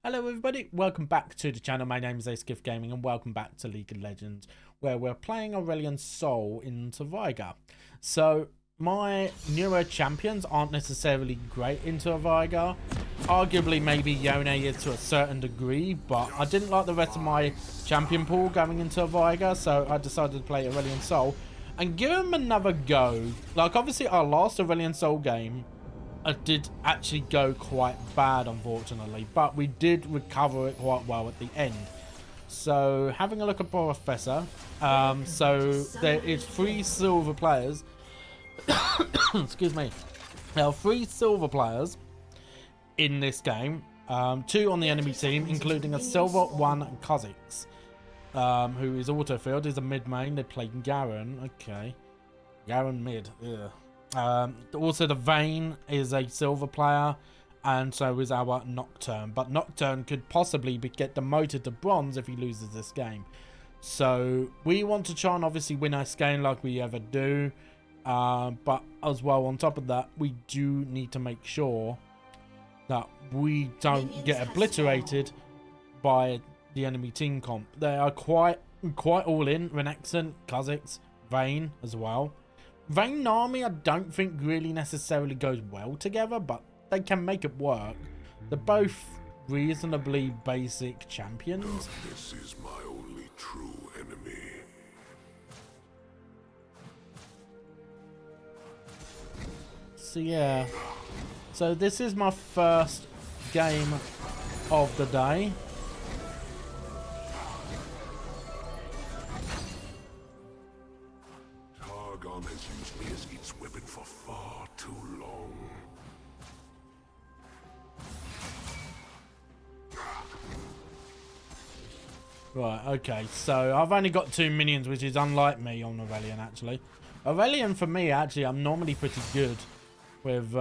Hello everybody, welcome back to the channel. My name is Aceikith Gaming and welcome back to League of Legends, where we're playing Aurelion Sol into Veigar. So my newer champions aren't necessarily great into Veigar. Arguably maybe Yone is to a certain degree, but I didn't like the rest of my champion pool going into Veigar, so I decided to play Aurelion Sol and give him another go. Like obviously our last Aurelion Sol game did actually go quite bad, unfortunately, but we did recover it quite well at the end. So having a look at Professor, so there is 3 silver players. Excuse me. There are 3 silver players in this game, 2 on the enemy team, including a silver 1 Kha'Zix, who is autofilled, is a mid main. They play Garen. Okay, Garen mid. Ugh. Also the Vayne is a silver player, and so is our Nocturne, but Nocturne could possibly get demoted to bronze if he loses this game. So we want to try and obviously win our game like we ever do, but as well on top of that we do need to make sure that we don't get obliterated by the enemy team comp. They are quite all in. Renekton, Kha'Zix, Vayne as well. Vayne and Army I don't think really necessarily goes well together, but they can make it work. They're both reasonably basic champions. This is my only true enemy. So yeah. So this is my first game of the day. Has used me as its weapon for far too long. Right, okay, so I've only got 2 minions, which is unlike me on Aurelion, actually. Aurelion, for me, actually, I'm normally pretty good with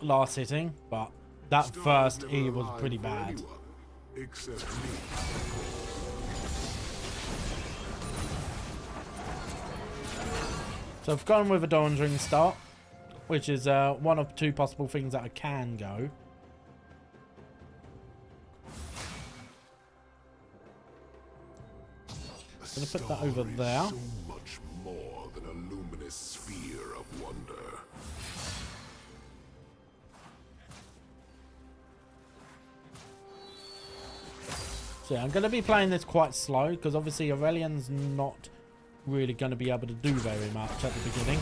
last hitting, but that first E was pretty bad. Except me. So I've gone with a Dawn's Ring start, which is one of 2 possible things that I can go. I'm going to put that over there. So much more than a luminous sphere of wonder. So yeah, I'm going to be playing this quite slow, because obviously Aurelion's not really going to be able to do very much at the beginning.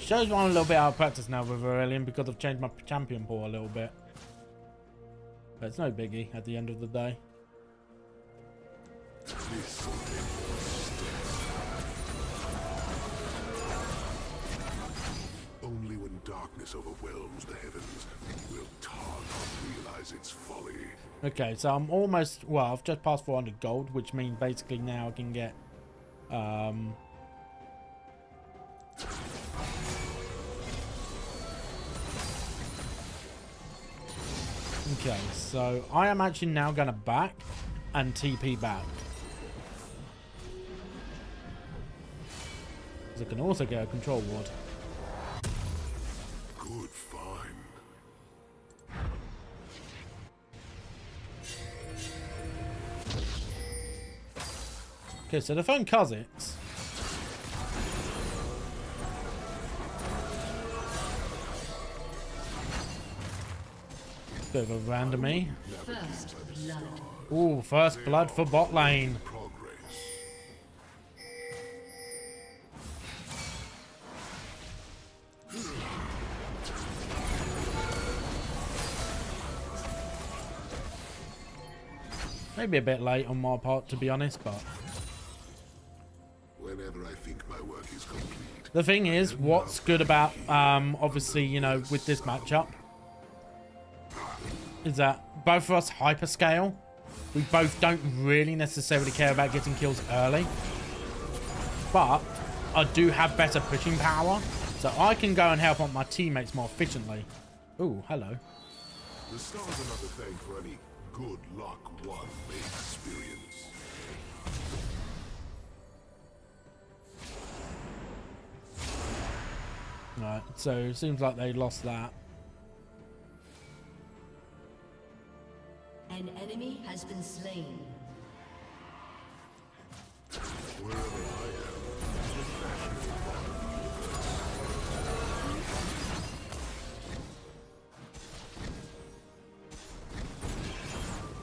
Shows one a little bit out of practice now with Aurelion because I've changed my champion pool a little bit. But it's no biggie at the end of the day. Only when darkness overwhelms the heavens will Targon realize its folly. Okay, so I'm almost, well, I've just passed 400 gold, which means basically now I can get okay, so I am actually now going to back and TP back. Because I can also get a control ward. Good find. Okay, so the phone Kha'Zix. Bit of a randomy. First blood. Ooh, first blood for bot lane. Maybe a bit late on my part, to be honest, but Whenever I think my work is complete. the thing is, what's good about obviously, you know, with this matchup is that both of us hyperscale. We both don't really necessarily care about getting kills early, but I do have better pushing power, so I can go and help out my teammates more efficiently. Ooh, hello. The stars are not the thing for any good luck one may experience. Right, so it seems like they lost that. An enemy has been slain.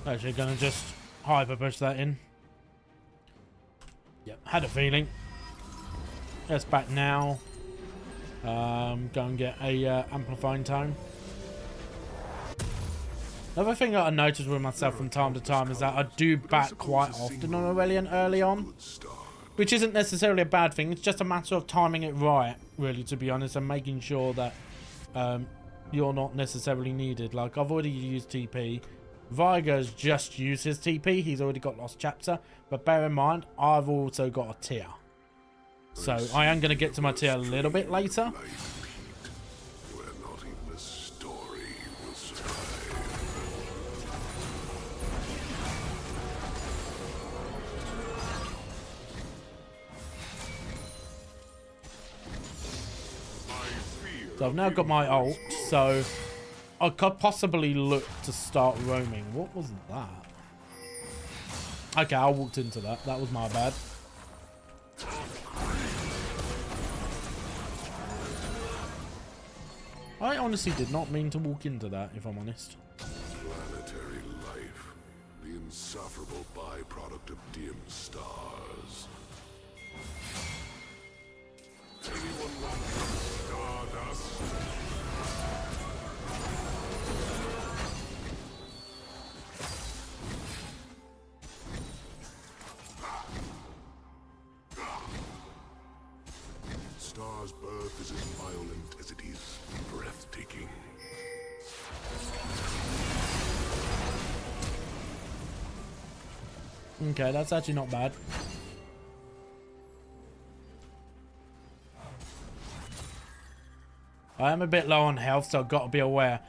Actually gonna just hyper push that in. Yep, had a feeling. Let's back now. Go and get a amplifying tone. Another thing that I noticed with myself from time to time is that I do back quite often on Aurelion early on, which isn't necessarily a bad thing. It's just a matter of timing it right, really, to be honest, and making sure that you're not necessarily needed. Like, I've already used TP. Veigar's just used his TP. He's already got Lost Chapter. But bear in mind, I've also got a tier. So I am going to get to my tier a little bit later. So I've now got my ult, so I could possibly look to start roaming. What was that? Okay, I walked into that. That was my bad. I honestly did not mean to walk into that, if I'm honest. Planetary life, the insufferable byproduct of dim stars. Anyone want some stardust? Star's birth is as violent as it is breathtaking. Okay, that's actually not bad. I am a bit low on health, so I've got to be aware.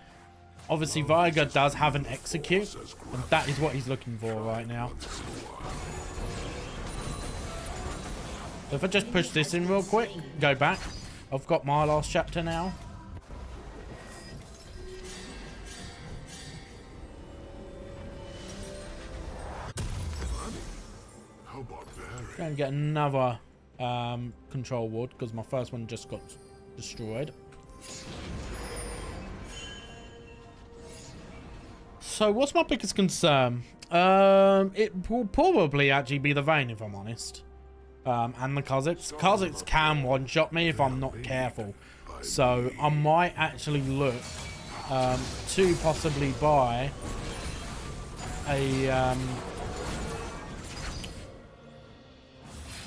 Obviously, Veigar does have an execute, and that is what he's looking for right now. If I just push this in real quick, go back. I've got my last chapter now. How barbaric. Going to get another control ward, because my first one just got destroyed. So what's my biggest concern? It will probably actually be the Vayne, if I'm honest. And the Kha'Zix. Kha'Zix can one-shot me if I'm not careful. So I might actually look to possibly buy a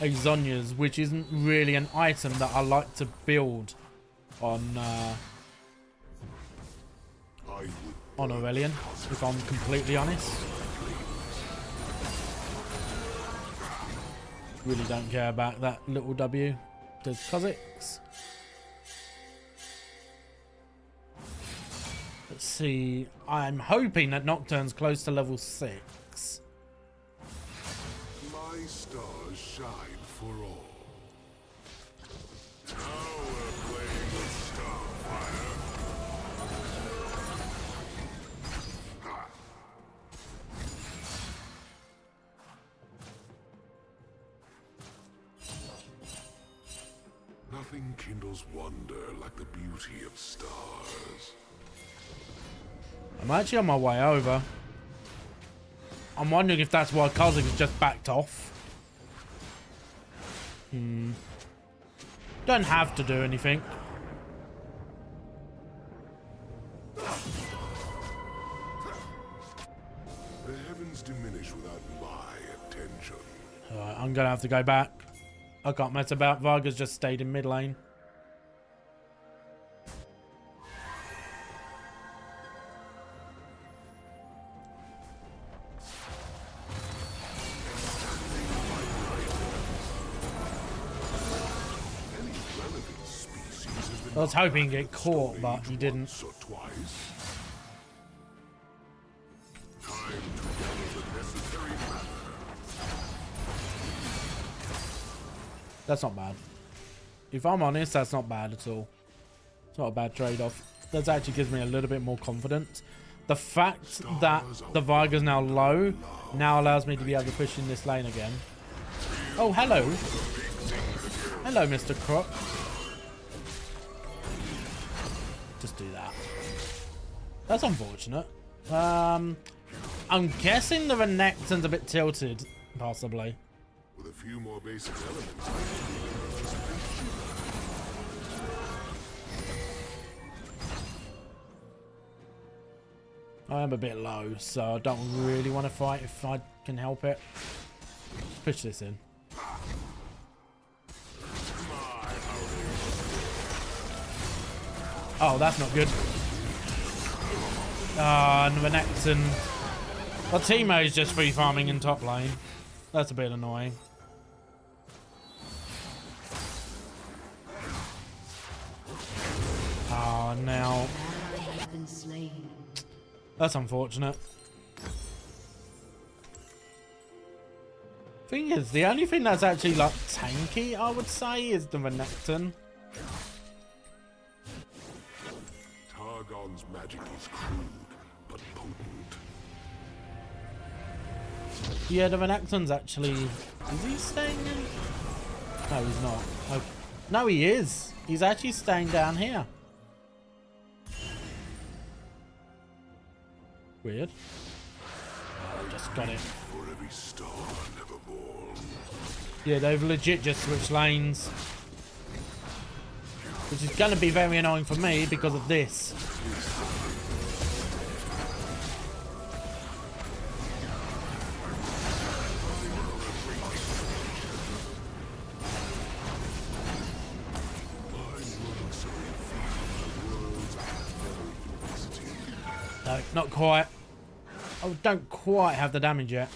Zhonya's, which isn't really an item that I like to build on Aurelion, if I'm completely honest. Really don't care about that little W. Does Kha'Zix. Let's see. I'm hoping that Nocturne's close to level 6. My stars shine for all. Now we're playing with Starfire. Nothing kindles wonder like the beauty of stars. I'm actually on my way over. I'm wondering if that's why Kha'Zix has just backed off. Don't have to do anything. The heavens diminish without my attention. Alright, I'm gonna have to go back. I can't mess about. Veigar's just stayed in mid lane. I was hoping he'd get caught, but he didn't. Once or twice. Time to gather the necessary matter. That's not bad. If I'm honest, that's not bad at all. It's not a bad trade-off. That actually gives me a little bit more confidence. The fact that the Veigar's now low now allows me to be able to push in this lane again. Oh, hello. Hello, Mr. Croc. Just do that. That's unfortunate. I'm guessing the Renekton's a bit tilted, possibly. With a few more basic elements. I am a bit low, so I don't really want to fight if I can help it. Let's push this in. Oh, that's not good. And Renekton. Our teammate is just free farming in top lane. That's a bit annoying. Oh, now. That's unfortunate. Thing is, the only thing that's actually like tanky, I would say, is the Renekton. Targon's magic is crude, but potent. Yeah, the Renekton's actually... Is he staying in? No, he's not. Okay. No, he is. He's actually staying down here. Weird. Oh, just got it. For every star never born. Yeah, they've legit just switched lanes. Which is going to be very annoying for me because of this. No, not quite. I don't quite have the damage yet.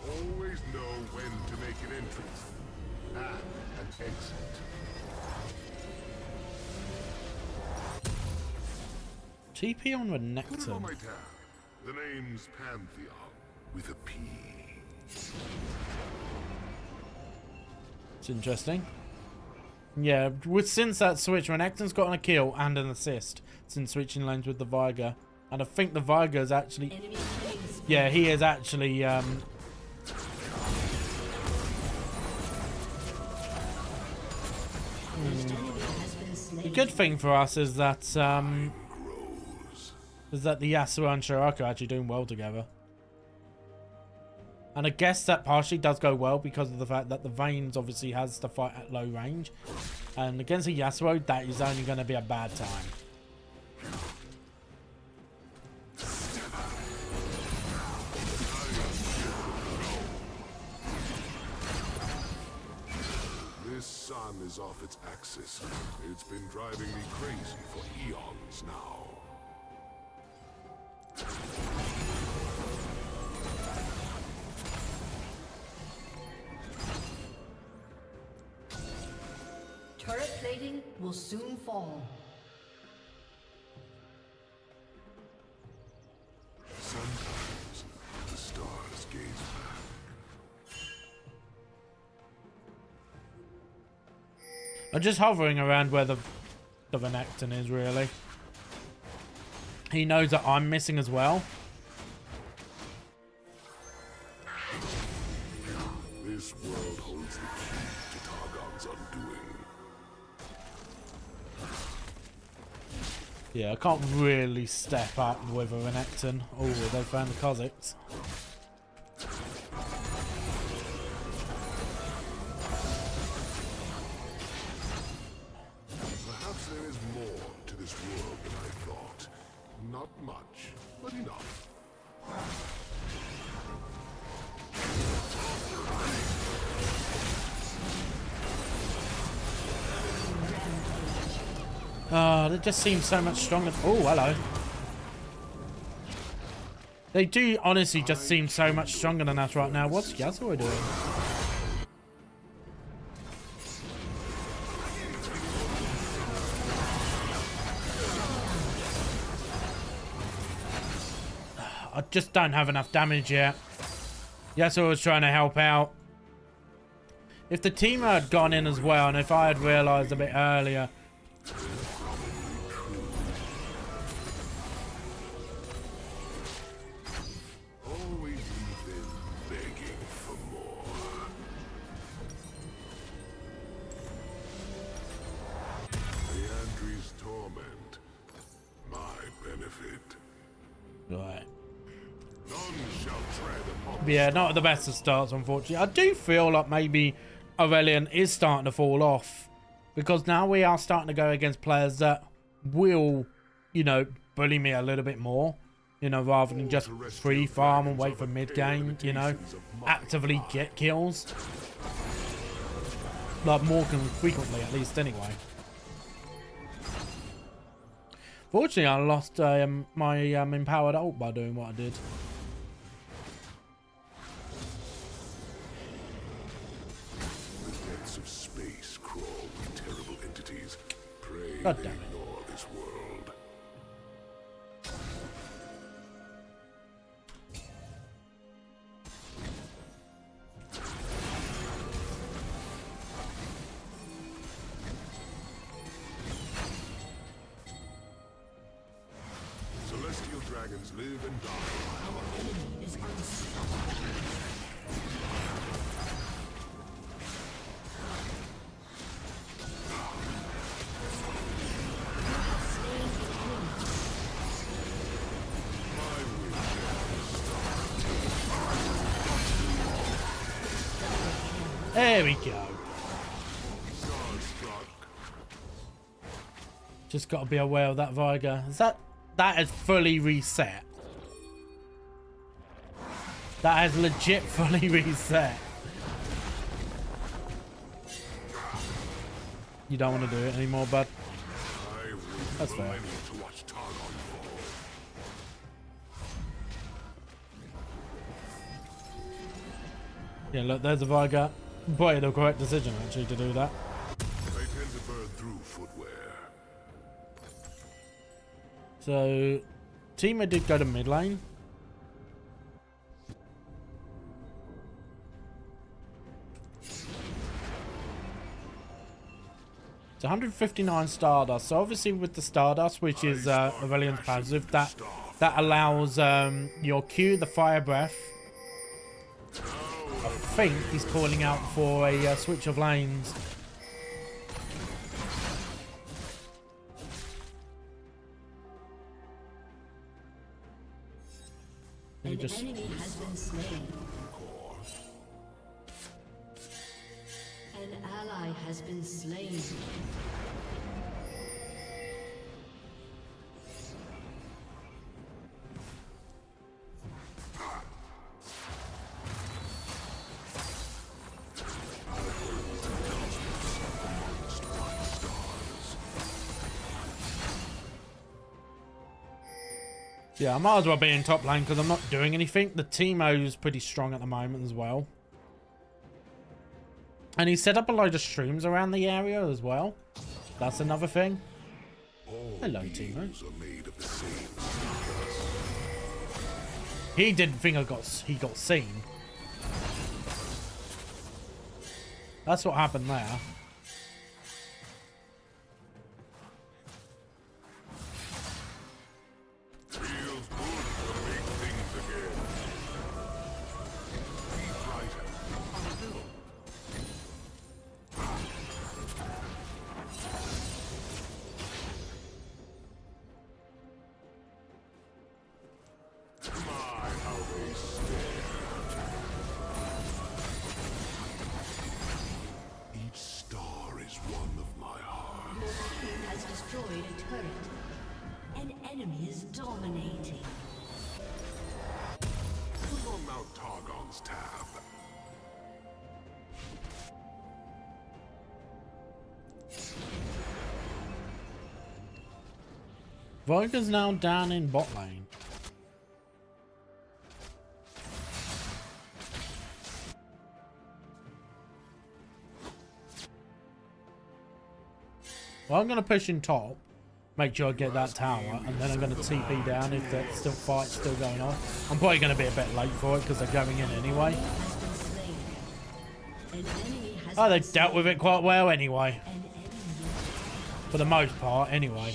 Always know when to make an entrance and an exit. TP on Put it on Renekton. my tab. The name's Pantheon with a P. It's interesting. Yeah, since that switch, Renekton's gotten a kill and an assist since switching lanes with the Veigar. And I think the Veigar's actually... Yeah, he is actually... The good thing for us is that... the Yasuo and Shirako are actually doing well together. And I guess that partially does go well because of the fact that the Vaynes obviously has to fight at low range. And against a Yasuo, that is only going to be a bad time. This sun is off its axis. It's been driving me crazy for eons now. Turret plating will soon fall. Sometimes the stars gaze back. I'm just hovering around where the Renekton is, really. He knows that I'm missing as well. This world holds the key to Targon's undoing. Yeah, I can't really step up with a Renekton. Oh, they found the Kha'Zix. Perhaps there is more to this world than I thought. Not much, but enough. They just seem so much stronger. Oh, hello. They do honestly just seem so much stronger than us right now. What's Yasuo doing? I just don't have enough damage yet. Yes, I was trying to help out. If the team had gone in as well, and if I had realised a bit earlier. Always leave them begging for more. Leandri's torment, my benefit. Right. None shall tread upon Yeah, not the best of starts, unfortunately. I do feel like maybe Aurelion is starting to fall off, because now we are starting to go against players that will, you know, bully me a little bit more, you know, rather than just free farm and wait for mid game, you know, actively get kills. Like more frequently, at least, anyway. Fortunately, I lost my empowered ult by doing what I did. of space crawl with terrible entities. Pray God they damn it. ignore this world. Celestial dragons live and die. Our enemy is unstoppable. There we go. Just got to be aware of that Veigar. Is that is fully reset? That is legit fully reset. You don't want to do it anymore, bud. That's fair. Yeah, look, there's a Veigar. Probably the correct decision, actually, to do that. They tend to burn through footwear. So, Teemo did go to mid lane. It's 159 Stardust. So obviously with the Stardust, which is Aurelion's passive, that allows your Q, the Fire Breath. I think he's calling out for a switch of lanes. An enemy has been slain. An ally has been slain. Yeah, I might as well be in top lane because I'm not doing anything. The Teemo's pretty strong at the moment as well. And he set up a load of streams around the area as well. That's another thing. Hello, Teemo. He didn't think he got seen. That's what happened there. Destroyed a turret. An enemy is dominating. Put on Mount Targon's tab. Veigar's now down in bot lane. Well, I'm going to push in top. make sure I get that tower, and then I'm going to TP down if the fight's still going on. I'm probably going to be a bit late for it because they're going in anyway. Oh, they dealt with it quite well anyway. For the most part, anyway.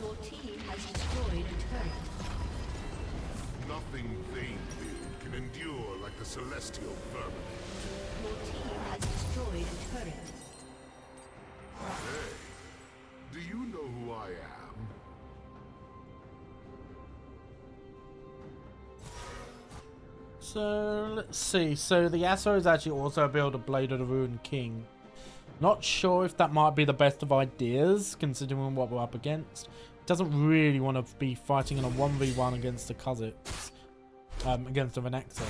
Your team has destroyed a turret. Nothing they build can endure like the celestial firmament. Your team has destroyed a turret. Hey, do you know who I am? So, let's see. So, the Asso is actually also a build of Blade of the Ruined King. Not sure if that might be the best of ideas, considering what we're up against. Doesn't really want to be fighting in a 1v1 against the Kazakhs. Against the Venexan.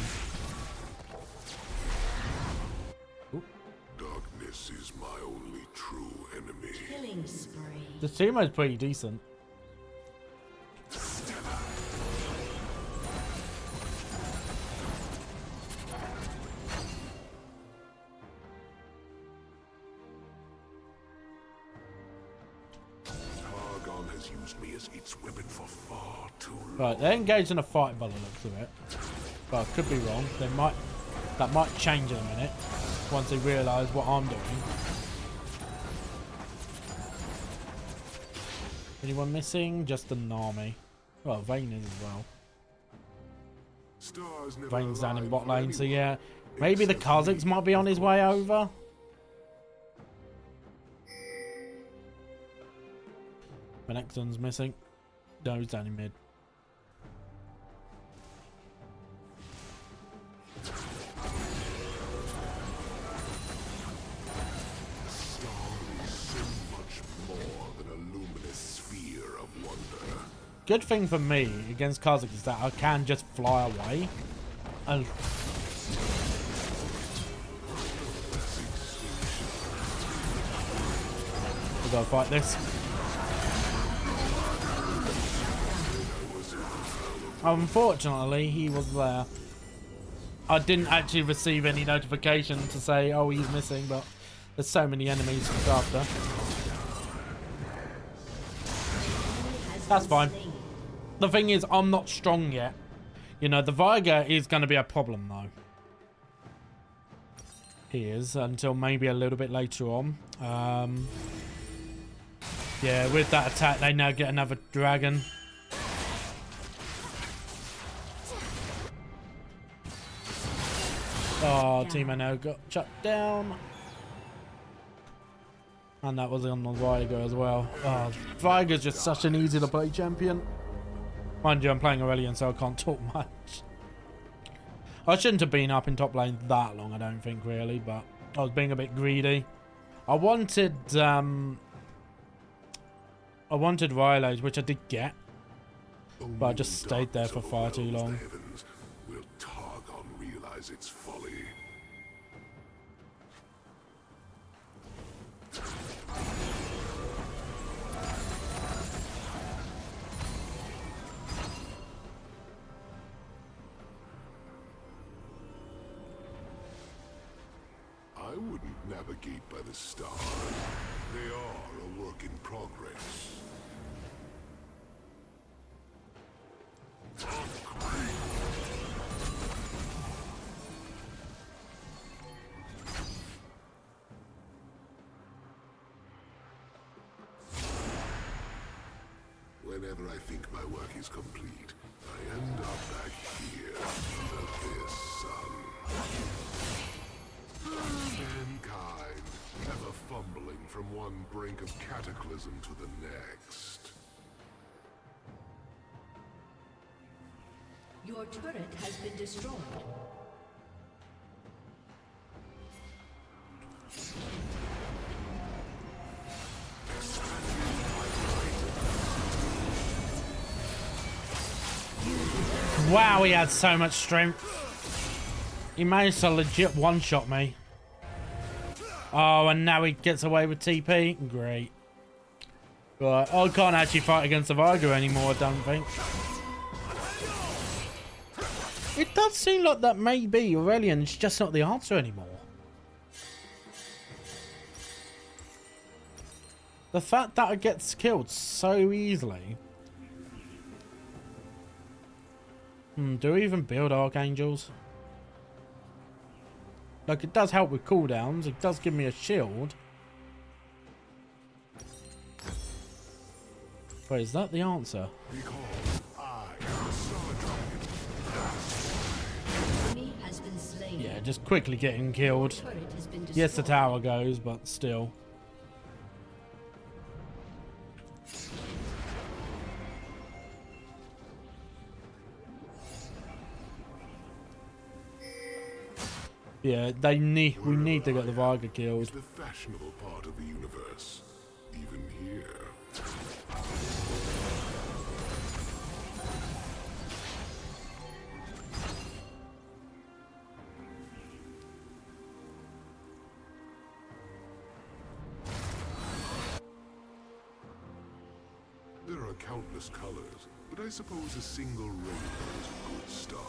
Darkness is my only true enemy. Killing spree. The team is pretty decent. Targon has used me as its weapon for far too long. Right, they're engaged in a fight by the looks of it. But I could be wrong. That might change in a minute once they realise what I'm doing. Anyone missing? Just an army. Well, Vayne is as well. Stars never Vayne's down in alive bot for lane, so anyone. yeah. Maybe the Kazakhs might be on his way over. Venexan's missing. No, he's down in mid. Good thing for me against Kazakhs is that I can just fly away. And we gotta fight this. Unfortunately, he was there. I didn't actually receive any notification to say, oh, he's missing, but there's so many enemies to look after. That's fine. The thing is, I'm not strong yet. You know, the Veigar is going to be a problem, though. He is, until maybe a little bit later on. Yeah, with that attack, they now get another dragon. Oh, Team NO got shut down. And that was on the Veigar as well. Oh, Veigar's just such an easy to play champion. Mind you, I'm playing Aurelion, so I can't talk much. I shouldn't have been up in top lane that long, I don't think, really, but I was being a bit greedy. I wanted Rylo's, which I did get, but I just stayed there for far too long. Will Targon realize its folly? I wouldn't navigate by the stars. They are a work in progress. Whenever I think my work is complete, I end up back here under this sun. Mankind, ever fumbling from one brink of cataclysm to the next. Your turret has been destroyed. Wow, he had so much strength. He managed to legit one-shot me. Oh, and now he gets away with TP. Great. Right, I can't actually fight against the Veigar anymore, I don't think. It does seem like that may be Aurelion, it's just not the answer anymore. The fact that it gets killed so easily. Do we even build Archangels? Like, it does help with cooldowns, it does give me a shield. Wait, is that the answer? Yeah, just quickly getting killed. Yes, the tower goes, but still. Yeah, we need to get the Veigar killed. The fashionable part of the universe, even here. There are countless colors, but I suppose a single rainbow is a good start.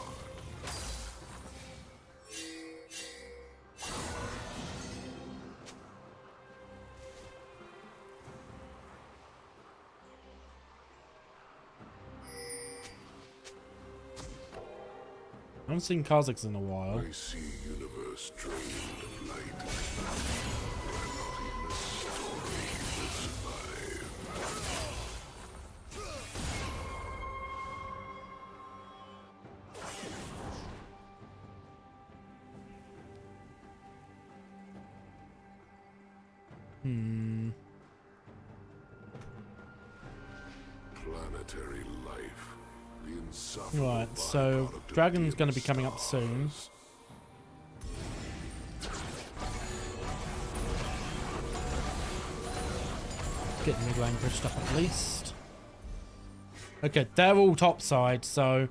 I haven't seen Kazakhs in a while. I see a universe drained of light. Where not even a story will survive. Planetary life. Right, so Dragon's going to be coming up soon. Get the mid lane pushed up at least. Okay, they're all top side, so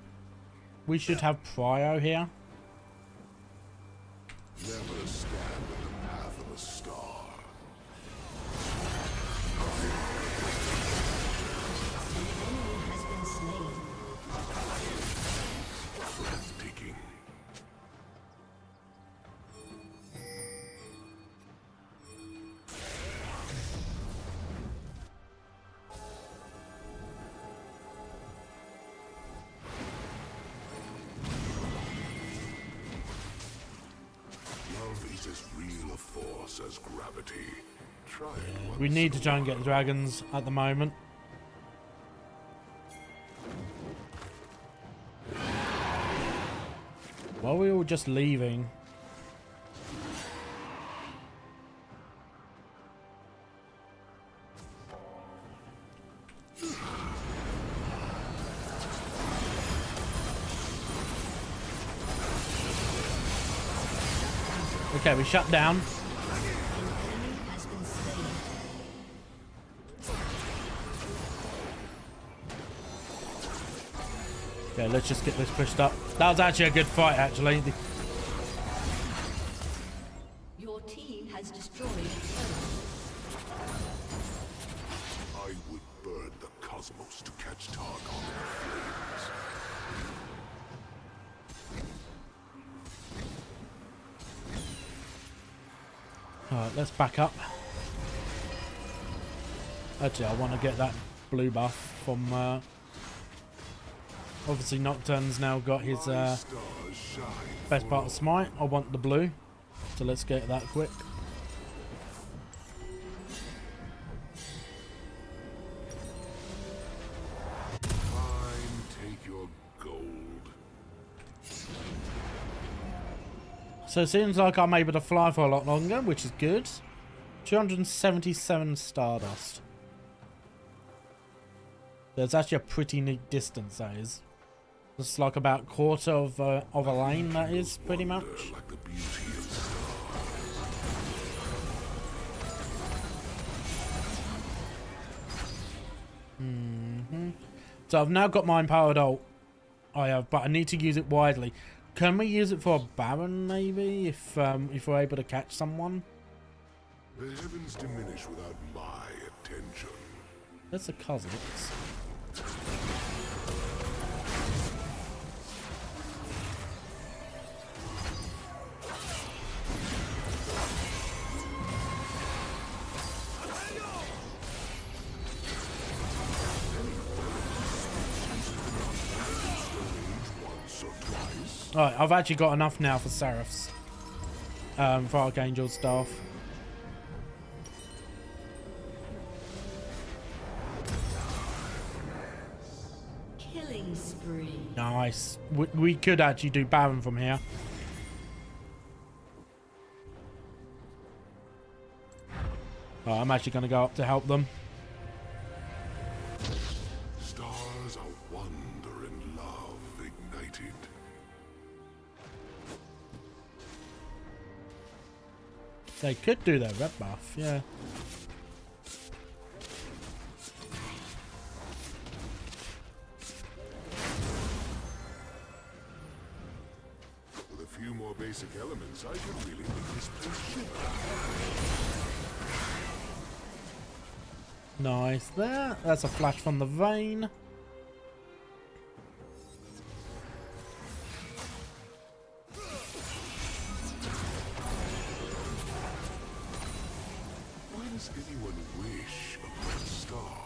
we should have Prio here. Never stand in the path of a star. Breathtaking. Love is as real a force as gravity. Try it once. We need to try and get dragons at the moment. Why are we all just leaving? Okay, we shut down. Okay, let's just get this pushed up. That was actually a good fight, actually. Your team has destroyed. I would burn the cosmos to catch Targon in flames. Alright, let's back up. Actually, I want to get that blue buff from... obviously, Nocturne's now got his best part of Smite. I want the blue. So let's get that quick. Fine, take your gold. So it seems like I'm able to fly for a lot longer, which is good. 277 Stardust. There's actually a pretty neat distance, that is. It's like about a quarter of a lane, that is, pretty much. Like the beauty of stars. So I've now got my empowered ult. I have, but I need to use it widely. Can we use it for a Baron, maybe, if we're able to catch someone? The heavens diminish without my attention. There's the Kha'Zix. Alright, I've actually got enough now for Seraphs. For Archangel staff. Killing spree. Nice. We could actually do Baron from here. Oh, I'm actually going to go up to help them. Stars are wonder and love ignited. They could do their red buff, yeah. With a few more basic elements, I could really make this place shiver. Nice there. That's a flash from the vein. Why does anyone wish upon a star?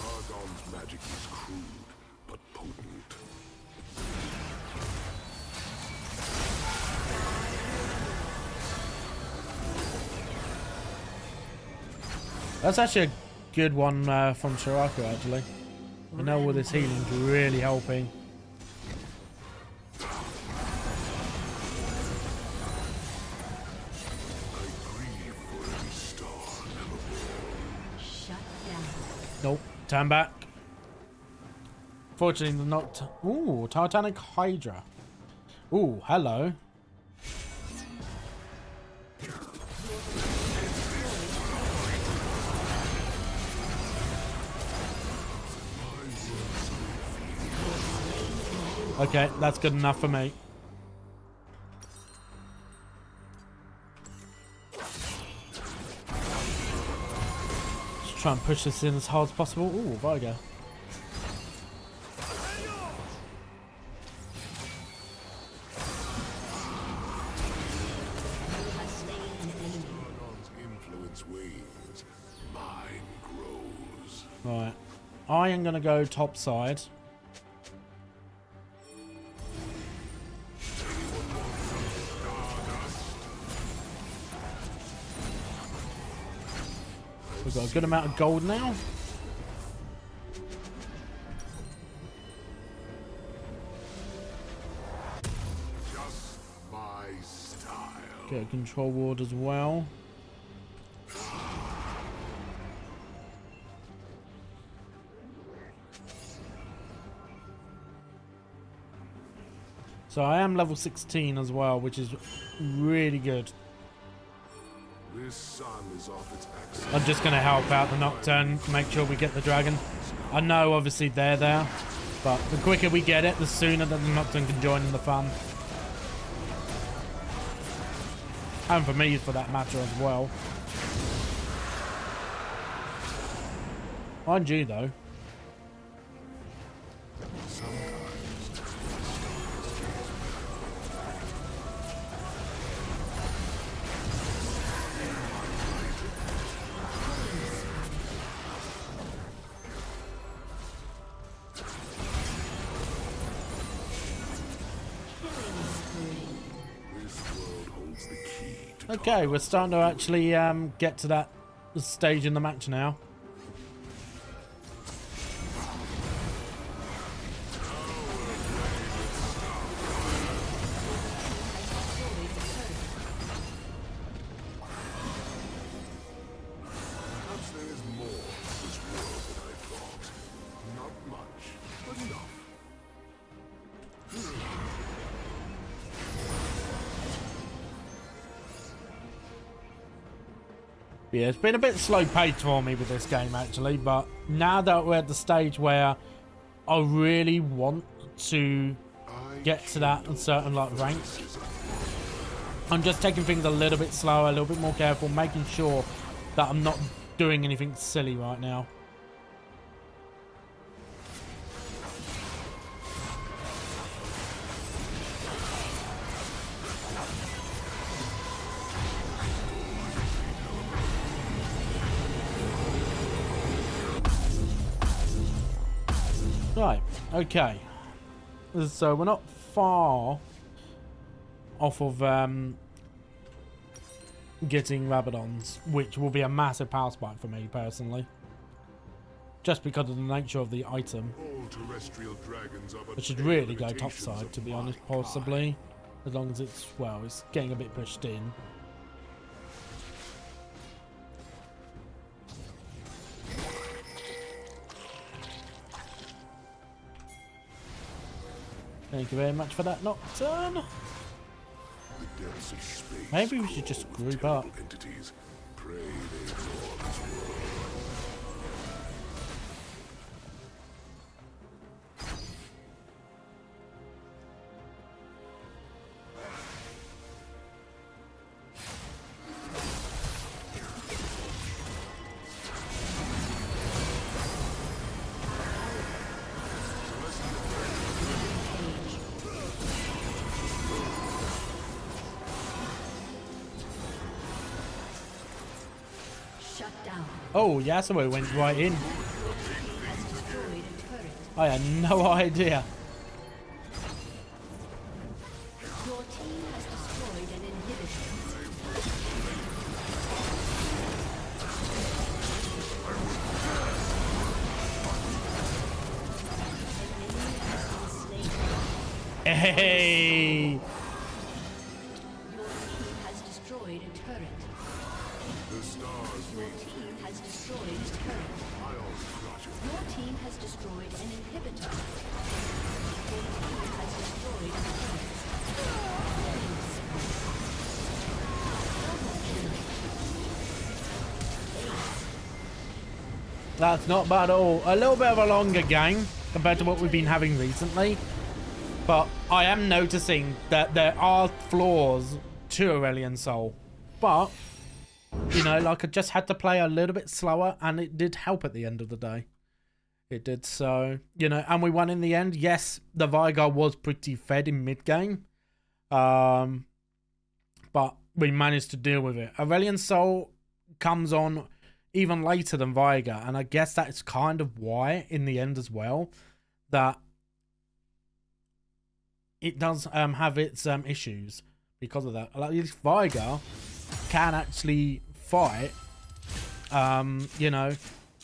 Argon's magic is crude, but potent. That's actually a good one from Shiraku, actually. I know all this healing's really helping. I grieve for every star never born. Shut down. Nope. Turn back. Fortunately, the not. Ooh, Titanic Hydra. Ooh, hello. Okay, that's good enough for me. Just try and push this in as hard as possible. Ooh, Veigar. Argon's influence wanes, mine grows. Right. I am going to go top side. We've got a good amount of gold now. Just my style. Get a control ward as well. So I am level 16 as well, which is really good. This sun is off its axis. I'm just going to help out the Nocturne, make sure we get the dragon. I know obviously they're there, but the quicker we get it, the sooner that the Nocturne can join in the fun. And for me, for that matter as well. Mind you though. Okay, we're starting to actually get to that stage in the match now. Perhaps there is more to this world than I thought. Not much, but enough. Yeah, it's been a bit slow paced for me with this game actually, but now that we're at the stage where I really want to get to that certain like rank, I'm just taking things a little bit slower, a little bit more careful, making sure that I'm not doing anything silly right now. Right, okay. So we're not far off of getting Rabadons, which will be a massive power spike for me personally. Just because of the nature of the item. I should really go topside, to be honest, possibly. As long as it's, well, it's getting a bit pushed in. Thank you very much for that Nocturne. Maybe we should just group up. Oh, Yasuo went right in. I had no idea. Your team has destroyed an inhibitor. Hey! Your team has destroyed a turret. Your team has destroyed a turret. Your team has destroyed an inhibitor. Your team has destroyed a turret. That's not bad at all. A little bit of a longer game compared to what we've been having recently. But I am noticing that there are flaws to Aurelion Sol. But, you know, like I just had to play a little bit slower and it did help at the end of the day. It did so, you know, and we won in the end. Yes, the Veigar was pretty fed in mid-game. But we managed to deal with it. Aurelion Sol comes on even later than Veigar. And I guess that's kind of why, in the end as well, that it does have its issues because of that. Like this Veigar can actually fight, you know,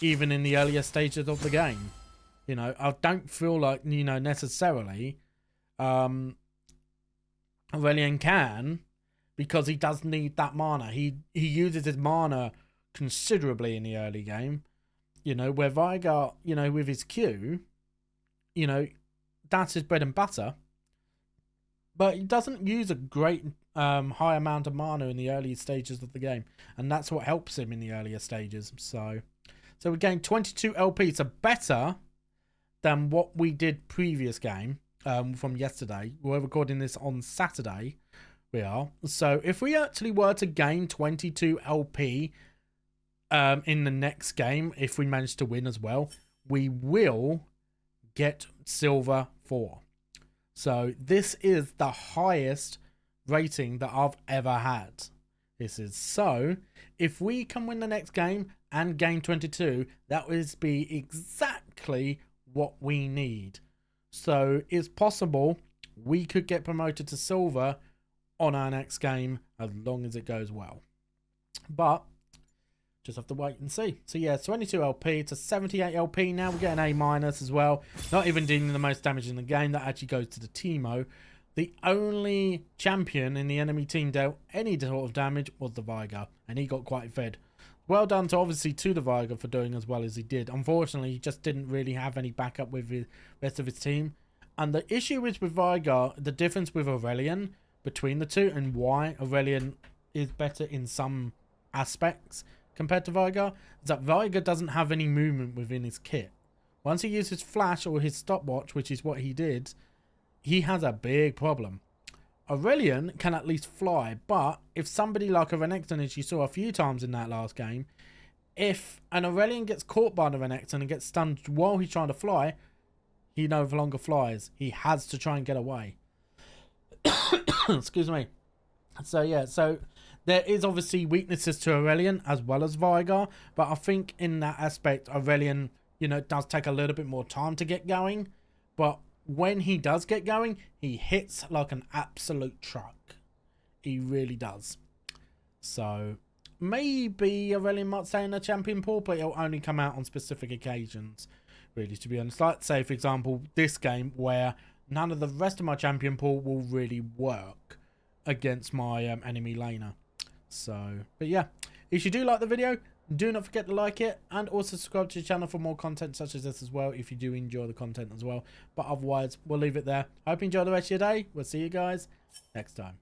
even in the earlier stages of the game. You know, I don't feel like, you know, necessarily Aurelion can, because he does need that mana. He uses his mana considerably in the early game. You know, where Veigar, you know, with his Q, you know, that's his bread and butter. But he doesn't use a great high amount of mana in the early stages of the game. And that's what helps him in the earlier stages. So we gained 22 LP. So better than what we did previous game from yesterday. We're recording this on Saturday. We are. So if we actually were to gain 22 LP in the next game, if we manage to win as well, we will get Silver 4. So this is the highest rating that I've ever had. This is so. If we can win the next game and gain 22, that would be exactly what we need. So it's possible we could get promoted to silver on our next game as long as it goes well. But just have to wait and see. So yeah, 22 LP to 78 LP. Now we're getting A- as well. Not even dealing the most damage in the game. That actually goes to the Teemo. The only champion in the enemy team dealt any sort of damage was the Veigar. And he got quite fed. Well done to obviously to the Veigar for doing as well as he did. Unfortunately, he just didn't really have any backup with the rest of his team. And the issue is with Veigar, the difference with Aurelion between the two and why Aurelion is better in some aspects compared to Veigar is that Veigar doesn't have any movement within his kit. Once he uses flash or his stopwatch, which is what he did, he has a big problem. Aurelion can at least fly, but if somebody like a Renekton, as you saw a few times in that last game, if an Aurelion gets caught by the Renekton and gets stunned while he's trying to fly, he no longer flies. He has to try and get away. Excuse me. So yeah, so there is obviously weaknesses to Aurelion as well as Veigar, but I think in that aspect, Aurelion, you know, does take a little bit more time to get going, but when he does get going, he hits like an absolute truck. He really does. So maybe Aurelion might stay in the champion pool, but it'll only come out on specific occasions, really, to be honest. Like, say, for example, this game where none of the rest of my champion pool will really work against my enemy laner. So, but yeah, if you do like the video, do not forget to like it and also subscribe to the channel for more content such as this as well if you do enjoy the content as well. But otherwise, we'll leave it there. Hope you enjoy the rest of your day. We'll see you guys next time.